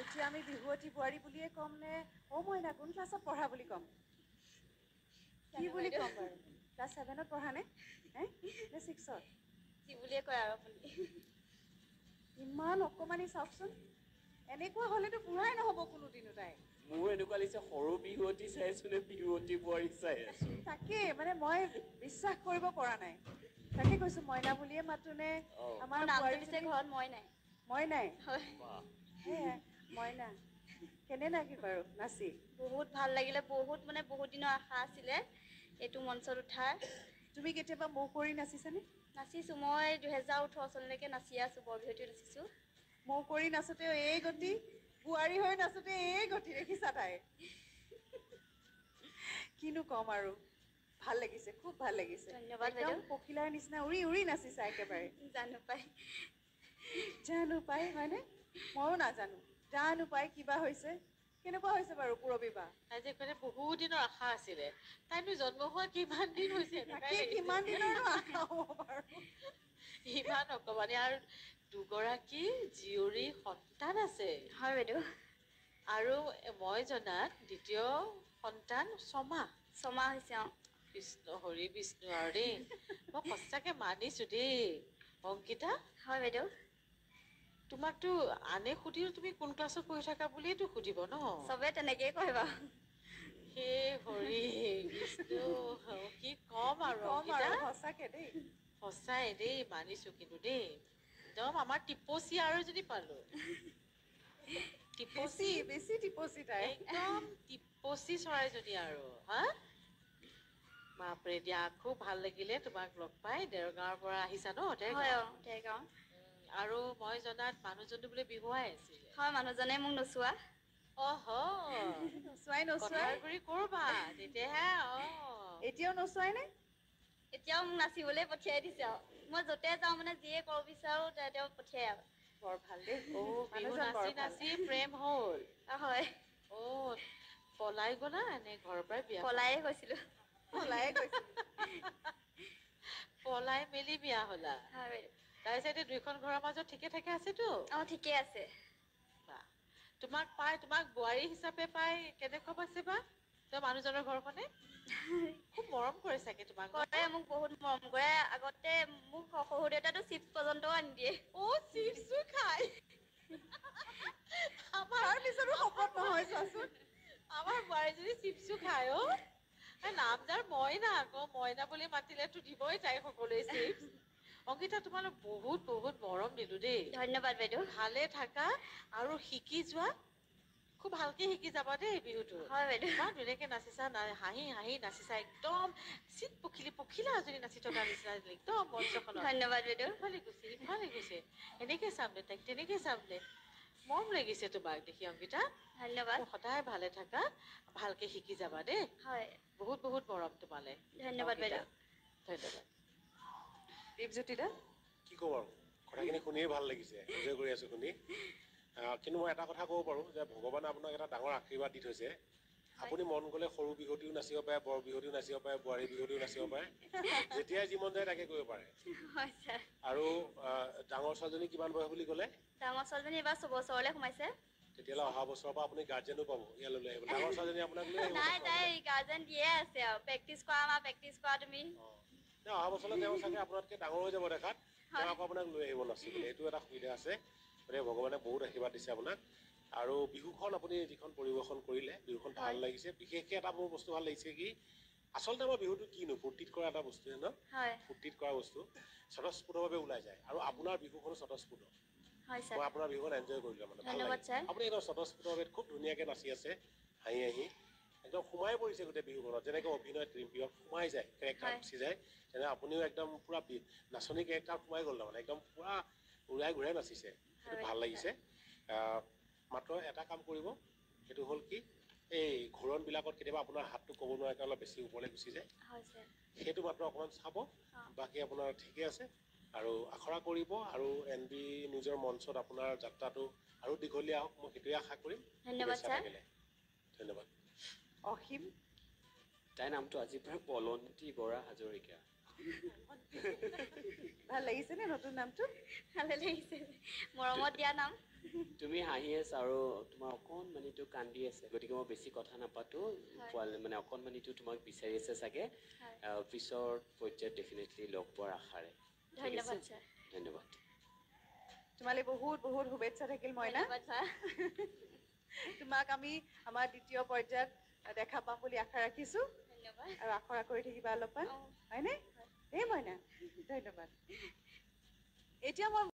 এতিয়া আমি বিহুৱতী বোৱাৰী বুলিয়ে ক'ম নে অ' মইনা কোন ক্লাছত পঢ়া বুলি ক'ম কি বুলি ক'ম বাৰু ক্লাছ 7ত পঢ়া নে নে 6ত যি বুলিয়ে কয় আৰু আপুনি ইমান অকমানি চাওকচোন এনেকুৱা হ'লেতো পুৰাই নহ'ব কোনোদিনো তাই মোৰ এনেকুৱা লাগিছে সৰু বিহুৱতী চাই আছো নে বিহুৱতী বোৱাৰী চাই আছো তাকেই মানে মই বিশ্বাস কৰিব পৰা নাই তাকে কৈছো মইনা বুলিয়ে মাতোনে আমাৰ নামটো পিছে ঘৰত মই নাই মই নাই হয় সেয়াই মইনা কেনে লাগিল বাৰু নাচি বহুত ভাল লাগিলে বহুত মানে বহুত দিনৰ আশা আছিলে এইটো মঞ্চত উঠাৰ তুমি কেতিয়াবা মৌ কৰি নাচিছানে নাচিছো মই 2018 চনলৈকে নাচি আছো বৰ বিহুৱতীও নাচিছো মৌ কৰি নাচোতেও এই গতি বোৱাৰী হৈ নাচোতে এই গতি দেখিছা তাই কিনো কম আৰু ভাল লাগিছে খুব ভাল লাগিছে ধন্যবাদ একদম বাইদেউ পখিলাৰ নিচিনা উৰি উৰি নাচিছা একেবাৰে জানো পাই হয়নে ময়ো নাজানো জানো পাই কিবা হৈছে কেনেকুৱা হৈছে বাৰু পুৰবী বা তাই যে মানে বহুত দিনৰ আশা আছিলে তাইনো জন্ম হোৱা কিমান দিন হৈছে তাকে কিমান দিনৰনো আশা হ'ব বাৰু ইমান অকমানি আৰু দুগৰাকী জীয়ৰী সন্তান আছে হয় বাইদেউ আৰু মই জনাত দ্বিতীয় সন্তান ছমাহ হৈছে কৃষ্ণ হৰি বিষ্ণু আৰু দেই মই সঁচাকে মানিছো দেই অংকিতা হয় বাইদেউ তোমাকতো আনে সুধিও তুমি কোন ক্লাছত পঢ়ি থাকা বুলিয়েতো সুধিব ন চবে তেনেকেই কয় বাৰু হে হৰি বিষ্ণু কি কম আৰু সঁচাকে দেই সঁচাই দেই মানিছো কিন্তু দেই একদম আমাৰ টিপচি আৰু যদি পালো টিপচি বেছি টিপচি তাই একদম টিপচি চৰাইজনী আৰু হা বাপৰে দিয়া খুব ভাল লাগিলে তোমাক লগ পাই দেৰগাঁৱৰ পৰা আহিছা ন দেৰগাঁও আৰু মই জনাত মানুহজনটো বোলে বিহুৱাই আছিলে হয় মানুহজনে মোক নচোৱা কথাৰ গুৰি কৰবা তেতিয়াহে এতিয়াও নচোৱাই নে এতিয়াও মোক নাচিবলৈ পঠিয়াই দিছে আৰু মই য'তে যাওঁ মানে যিয়ে ক'ব বিচাৰো তেওঁ পঠিয়াই আৰু বৰ ভাল দেই বিহু নাচি নাচি প্ৰেম হ'ল হয় পলাই গলা নে ঘৰৰ পৰাই বিয়া পলায়ে গৈছিলো পলাই মেলি বিয়া হলা তাৰপিছত এতিয়া দুইখন ঘৰৰ মাজত ঠিকে থাকে আছেতো ঠিকে আছে তোমাক বোৱাৰী হিচাপে পাই কেনেকুৱা পাইছে বা তই মানুহজনৰ ঘৰখনে খুব মৰম কৰে চাগে তোমাক মোক বহুত মৰম কৰে আগতে মোক শহুৰ দেউতাতো চিপছ পৰ্যন্তও আনি দিয়ে চিপছো খাই তাৰ পিছতো শপত নহয় চোৱাচোন আমাৰ বোৱাৰীজনী চিপছো খায় নামদাৰ মইনা আকৌ মইনা বুলি মাতিলেতো দিবই তাই সকলোৱে চিপছ অংকিতা তোমালোক বহুত বহুত মৰম দিলো দেই ধন্যবাদ বাইদেউ ভালে থাকা আৰু শিকি যোৱা খুব ভালকে শিকি যাবা দেই বিহুটো হয় বাইদেউ ইমান ধুনীয়াকে নাচিছা হাঁহি হাঁহি নাচিছা একদম চিত পখিলা এজনী নাচি থকা নিচিনা একদম মঞ্চখনত ধন্যবাদ বাইদেউ ইফালে গৈছে এনেকে চাম দে তাইক তেনেকে চাম দে মৰম লাগিছে তোমাক দেখি অংকিতা ধন্যবাদ সদায় ভালে থাকা ভালকে শিকি যাবা দেই হয় বহুত বহুত মৰম তোমালে ধন্যবাদ বাইদেউ ধন্যবাদ দীপজ্যোতি দা কি ক'ব আৰু কথাখিনি শুনিয়ে ভাল লাগিছে এনজয় কৰি আছো শুনি কিন্তু মই এটা কথা ক'ব পাৰোঁ যে ভগৱানে আপোনাক এটা ডাঙৰ আশীৰ্বাদ দি থৈছে আপুনি মন গ'লে সৰু বিহুৱতীও নাচিব পাৰে বৰ বিহুৱতীও নাচিব পাৰে বোৱাৰী বিহুৱতীও নাচিব পাৰে যেতিয়াই যি মন যায় তাকে কৰিব পাৰে আৰু ডাঙৰ ছোৱালীজনী কিমান বয়স বুলি ক'লে ডাঙৰ ছোৱালীজনী এবাৰ 4 বছৰলৈ সোমাইছে তেতিয়াহ'লে অহা বছৰৰ পৰা আপুনি গাৰ্জেনো পাব ইয়ালৈ লৈ আহিব ডাঙৰ ছোৱালীজনী আপোনাক লৈ আহিব নাই তাই গাৰ্জেন দিয়ে আছে আৰু প্ৰেক্টিচ কৰা তুমি অহা বছৰলৈ তেওঁ চাগে আপোনাতকৈ ডাঙৰ হৈ যাব দেখাত তেওঁ আকৌ আপোনাক লৈ আহিব নাচিবলৈ এইটো এটা সুবিধা আছে গতিকে ভগৱানে বহুত আশীৰ্বাদ দিছে আপোনাক আৰু বিহুখন আপুনি যিখন পৰিৱেশন কৰিলে বিহুখন ভাল লাগিছে বিশেষকৈ এটা মোৰ বস্তু ভাল লাগিছে কি আচলতে আমাৰ বিহুটো কিনো ফূৰ্তিত কৰা এটা বস্তুহে ন ফূৰ্তিত কৰা বস্তু স্বতঃস্ফূৰ্তভাৱে ওলাই যায় আৰু আপোনাৰ বিহুখনো স্বতঃস্ফূৰ্ত মই আপোনাৰ বিহুখন এনজয় কৰিলোঁ মানে ভাল লাগিছে আপুনি একদম স্বতঃস্ফূৰ্তভাৱে খুব ধুনীয়াকৈ নাচি আছে হাঁহি হাঁহি একদম সোমাই পৰিছে গোটেই বিহুখনত যেনেকৈ অভিনয় ট্ৰিম্পিয়ত সোমাই যায় কেৰেক্টাৰ গুচি যায় তেনে আপুনিও একদম পূৰা নাচনী কেৰেক্টাৰ সোমাই গ'ল তাৰমানে একদম পূৰা উৰাই ঘূৰাই নাচিছে সেইটো ভাল লাগিছে মাত্ৰ এটা কাম কৰিব সেইটো হ'ল কি এই ঘোৰণবিলাকত কেতিয়াবা আপোনাৰ হাতটো ক'ব নোৱাৰাকৈ অলপ বেছি ওপৰলৈ গুচি যায় সেইটো মাত্ৰ অকণমান চাব বাকী আপোনাৰ ঠিকে আছে আৰু আখৰা কৰিব আৰু NB নিজৰ মঞ্চত আপোনাৰ যাত্ৰাটো আৰু দীঘলীয়া হওক মই সেইটোৱে আশা কৰিম ধন্যবাদ ধন্যবাদ অসীম তাইৰ নামটো আজিৰ পৰা পলন্তী বৰা হাজৰিকা ভাল লাগিছে নে নতুন নামটো ভালে লাগিছে মৰমত দিয়া নাম তুমি হাঁহি আছা আৰু তোমাৰ অকণমানিটো কান্দি আছে গতিকে মই বেছি কথা নাপাতো মানে অকণমানিটো তোমাক বিচাৰি আছে চাগে পিছৰ পৰ্যায়ত ডেফিনেটলি লগ পোৱাৰ আশাৰে ধন্যবাদ ছাৰ ধন্যবাদ তোমালৈ বহুত বহুত শুভেচ্ছা থাকিল মইনা ধন্যবাদ ছাৰ তোমাক আমি আমাৰ দ্বিতীয় পৰ্যায়ত দেখা পাম বুলি আশা ৰাখিছো ধন্যবাদ আৰু আখৰা কৰি থাকিবা অলপমান হয়নে এই মইনা ধন্যবাদ এতিয়া মই